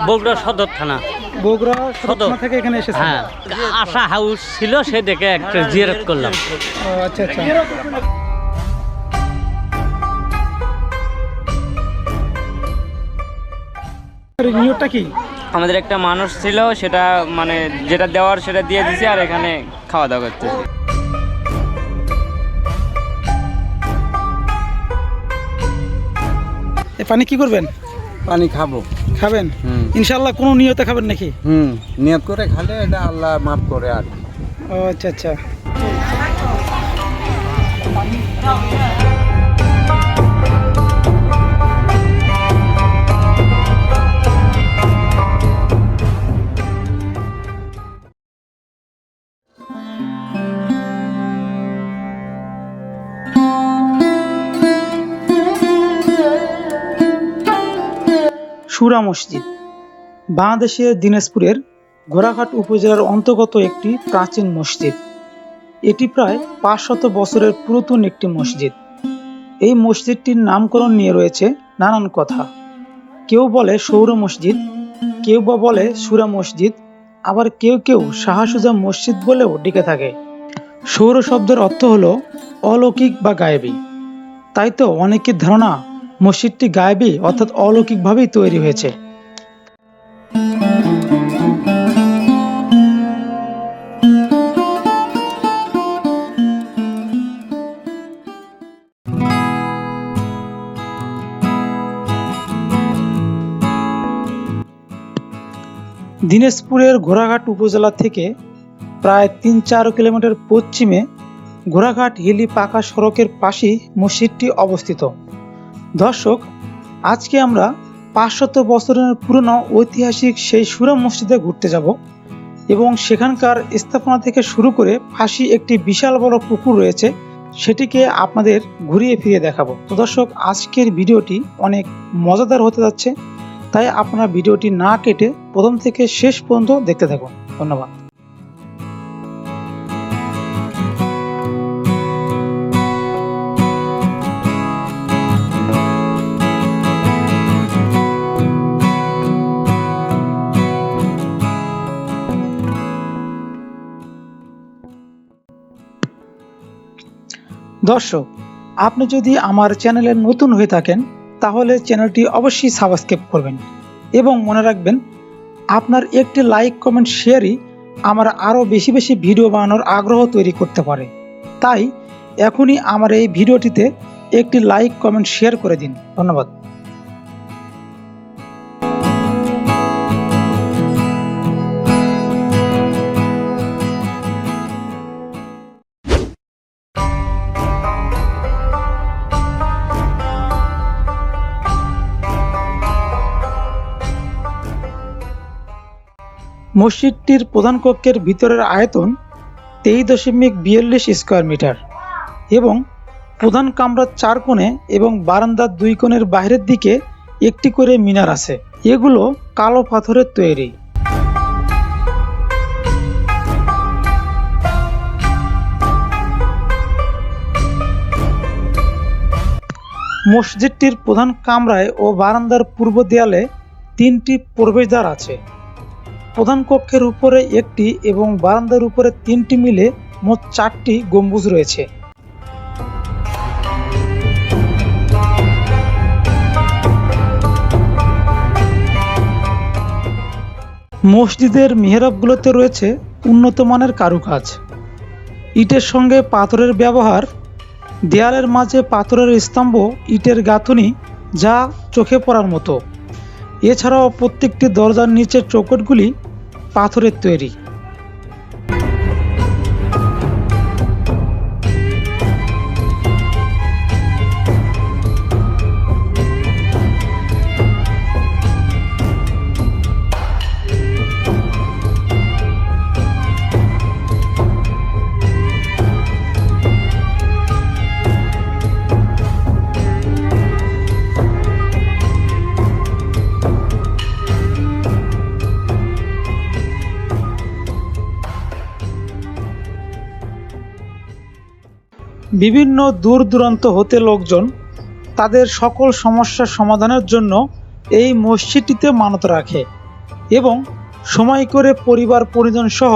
বগুড়া সদর থানা। বগুড়া সদর থানা থেকে এখানে এসেছেন? হ্যাঁ, আশা হাউস ছিল, সে দেখে একটা জিয়ারত করলাম। ও আচ্ছা আচ্ছা। নিয়তটা কি? আমাদের একটা মানুষ ছিল, সেটা মানে যেটা দেওয়ার সেটা দিয়ে দিছি, আর এখানে খাওয়া দাওয়া করতে। এই পানি কি করবেন? পানি খাবো। খাবেন ইনশাআল্লাহ? কোনো নিয়তে খাবেন নাকি? নিয়ত করে খালে এটা আল্লাহ মাফ করে। আর ও আচ্ছা আচ্ছা। সুরা মসজিদ বাংলাদেশের দিনাজপুরের ঘোড়াঘাট উপজেলার অন্তর্গত একটি প্রাচীন মসজিদ। এটি প্রায় 500 বছরের পুরাতন একটি মসজিদ। এই মসজিদটির নামকরণ নিয়ে রয়েছে নানান কথা। কেউ বলে সৌর মসজিদ, কেউ বা বলে সুরা মসজিদ, আবার কেউ কেউ শাহ সুজা মসজিদ বলেও ডেকে থাকে। সৌর শব্দের অর্থ হলো অলৌকিক বা গায়েবী। তাই তো অনেকের ধারণা মসজিদটি গায়েবী অর্থাৎ অলৌকিকভাবেই তৈরি হয়েছে। দিনাজপুরের ঘোড়াঘাট উপজেলা থেকে প্রায় 3-4 কিলোমিটার পশ্চিমে ঘোড়াঘাট হিলি পাকা সড়কের পাশেই মসজিদটি অবস্থিত। দর্শক, আজকে আমরা 500 বছরের পুরনো ঐতিহাসিক সেই সুরা মসজিদে ঘুরতে যাব এবং সেখানকার স্থাপনা থেকে শুরু করে পাশে একটি বিশাল বড় পুকুর রয়েছে, সেটিকে আপনাদের ঘুরিয়ে ফিরিয়ে দেখাবো। তো দর্শক, আজকের ভিডিওটি অনেক মজাদার হতে যাচ্ছে, তাই আপনারা ভিডিওটি না কেটে প্রথম থেকে শেষ পর্যন্ত দেখতে থাকুন। ধন্যবাদ। দর্শক, আপনি যদি আমার চ্যানেলে নতুন হয়ে থাকেন তাহলে চ্যানেলটি অবশ্যই সাবস্ক্রাইব করবেন এবং মনে রাখবেন আপনার একটি লাইক, কমেন্ট, শেয়ারই আমার আরও বেশি বেশি ভিডিও বানানোর আগ্রহ তৈরি করতে পারে। তাই এখনই আমার এই ভিডিওটিতে একটি লাইক, কমেন্ট, শেয়ার করে দিন। ধন্যবাদ। মসজিদটির প্রধান কক্ষের ভিতরের আয়তন 23.42 স্কয়ার মিটার এবং প্রধান কামরার 4 কোণে এবং বারান্দার 2 কোণের বাইরের দিকে একটি করে মিনার আছে। এগুলো কালো পাথরের তৈরি। মসজিদটির প্রধান কামরায় ও বারান্দার পূর্ব দেয়ালে 3টি প্রবেশদ্বার আছে। প্রধান কক্ষের উপরে একটি এবং বারান্দার উপরে 3টি মিলে মোট 4টি গম্বুজ রয়েছে। মসজিদের মিহরাবগুলোতে রয়েছে উন্নত মানের কারুকাজ। ইটের সঙ্গে পাথরের ব্যবহার, দেয়ালের মাঝে পাথরের স্তম্ভ, ইটের গাঁথুনি যা চোখে পড়ার মতো। এছাড়াও প্রত্যেকটি দরজার নিচের চৌকটগুলি পাথরের তৈরি। বিভিন্ন দূর দূরান্ত হতে লোকজন তাদের সকল সমস্যার সমাধানের জন্য এই মসজিদটিতে মানত রাখে এবং সময় করে পরিবার পরিজন সহ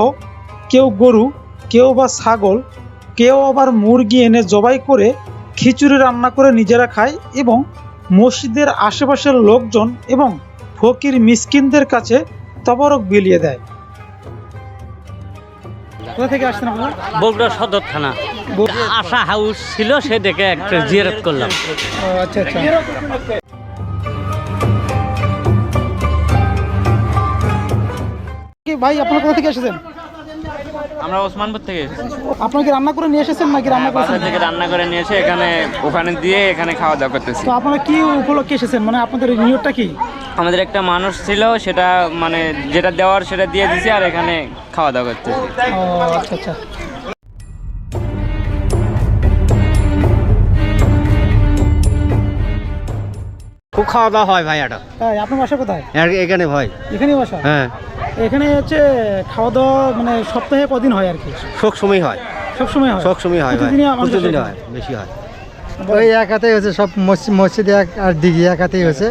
কেউ গরু, কেউ বা ছাগল, কেউ আবার মুরগি এনে জবাই করে খিচুড়ি রান্না করে নিজেরা খায় এবং মসজিদের আশেপাশের লোকজন এবং ফকির মিসকিনদের কাছে তবরক বিলিয়ে দেয়। কোথা থেকে আসছেন আপনারা? বগুড়া সদর থানা আশা হাউস ছিল, সে দেখে একটা জিয়ারত করলাম। আচ্ছা আচ্ছা। কি ভাই, আপনারা কোথা থেকে এসেছেন? আমরা ওসমানপুর থেকে এসেছি। আপনারা কি রান্না করে নিয়ে এসেছেন নাকি রান্না বাসা করেছেন? থেকে রান্না করে নিয়ে এসে ওখানে দিয়ে এখানে খাওয়া দাওয়া করতেছি। তো আপনারা কি উপলক্ষে এসেছেন, মানে আপনাদের নিয়তটা কি? আমাদের একটা মানুষ ছিল, সেটা মানে যেটা দেওয়ার সেটা দিয়ে দিছি আর এখানে খাওয়া দাওয়া করতেছি। ও আচ্ছা আচ্ছা। খুব খাওয়া দাওয়া হয় ভাই। এটা তাই আপনার বাসা কোথায়? এখানে ভাই। এখানেই বাসা? হ্যাঁ, এখানে হচ্ছে খাওয়া দাওয়া মানে সপ্তাহে কদিন হয় আর কি? সব সময় হয়, সব সময় হয়? সব সময় হয় ভাই, প্রতিদিনই আমাদের প্রতিদিন সাথে? হয়, বেশি হয়। ওই এক হাতেই হচ্ছে সব মসজিদে আর দিঘি এক হাতেই হচ্ছে।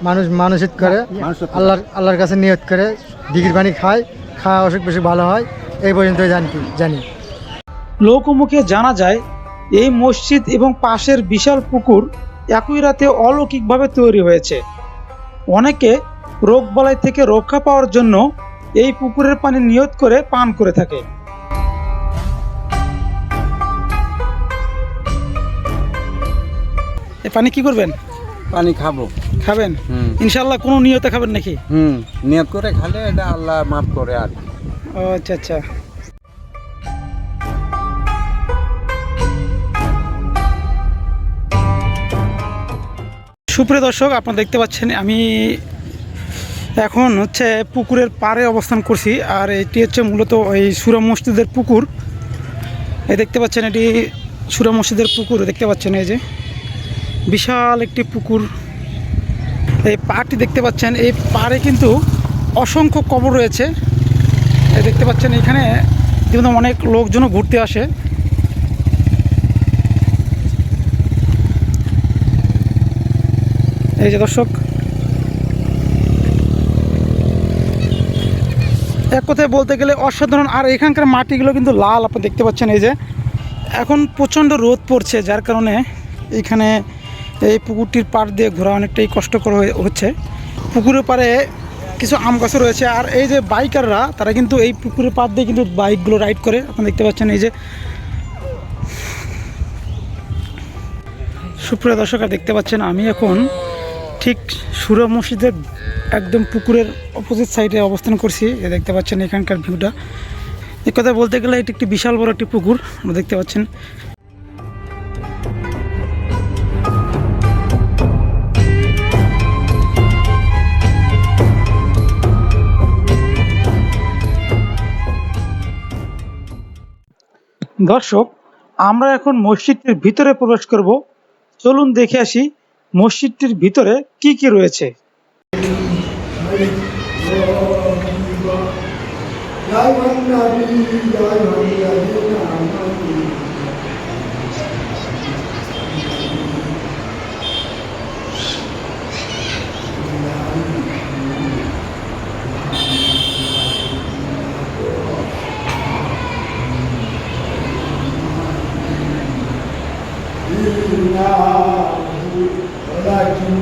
মানুষ মানসিক করে, আল্লাহর কাছে নিয়ত করে দিঘির পানি খায়, খাওয়া অসুখ বেশি ভালো হয়। এই পর্যন্ত জানি। লোকমুখে জানা যায় এই মসজিদ এবং পাশের বিশাল পুকুর একই রাতে অলৌকিকভাবে তৈরি হয়েছে। অনেকে রোগবালাই থেকে রক্ষা পাওয়ার জন্য এই পুকুরের পানি নিয়ত করে পান করে থাকে। এই পানি কি করবেন? পানি খাবো। খাবেন? হুম। ইনশাআল্লাহ কোনো নিয়তে খাবেন নাকি? নিয়ত করে খালে এটা আল্লাহ মাফ করে আর কি। ও আচ্ছা আচ্ছা। সুপ্রিয় দর্শক, আপনারা দেখতে পাচ্ছেন আমি এখন হচ্ছে পুকুরের পাড়ে অবস্থান করছি। আর এটি হচ্ছে মূলত ওই সুরা মসজিদের পুকুর। এই দেখতে পাচ্ছেন, এটি সুরা মসজিদের পুকুর দেখতে পাচ্ছেন। এই যে বিশাল একটি পুকুর, এই পাড়টি দেখতে পাচ্ছেন। এই পাড়ে কিন্তু অসংখ্য কবর রয়েছে। এই দেখতে পাচ্ছেন, এখানে কিন্তু অনেক লোকজনও ঘুরতে আসে। এই যে দর্শক, এক কথায় বলতে গেলে অসাধারণ। আর এখানকার মাটিগুলো কিন্তু লাল, আপনি দেখতে পাচ্ছেন। এই যে এখন প্রচণ্ড রোদ পড়ছে, যার কারণে এইখানে এই পুকুরটির পাড় দিয়ে ঘোরা অনেকটাই কষ্টকর হচ্ছে। পুকুরের পাড়ে কিছু আম গাছও রয়েছে। আর এই যে বাইকাররা, তারা কিন্তু এই পুকুরের পাড় দিয়ে কিন্তু বাইকগুলো রাইড করে, আপনি দেখতে পাচ্ছেন। এই যে সুপ্রিয় দর্শক, দেখতে পাচ্ছেন আমি এখন ঠিক সুরা মসজিদের একদম পুকুরের অপোজিট সাইডে অবস্থান করছি। দেখতে পাচ্ছেন এখানকার ভিউটা। এক কথা বলতে গেলে এটি একটি বিশাল বড় একটি পুকুর, আপনারা দেখতে পাচ্ছেন। দর্শক, আমরা এখন মসজিদটির ভিতরে প্রবেশ করব। চলুন দেখে আসি মসজিদটির ভিতরে কি কি রয়েছে। ولكن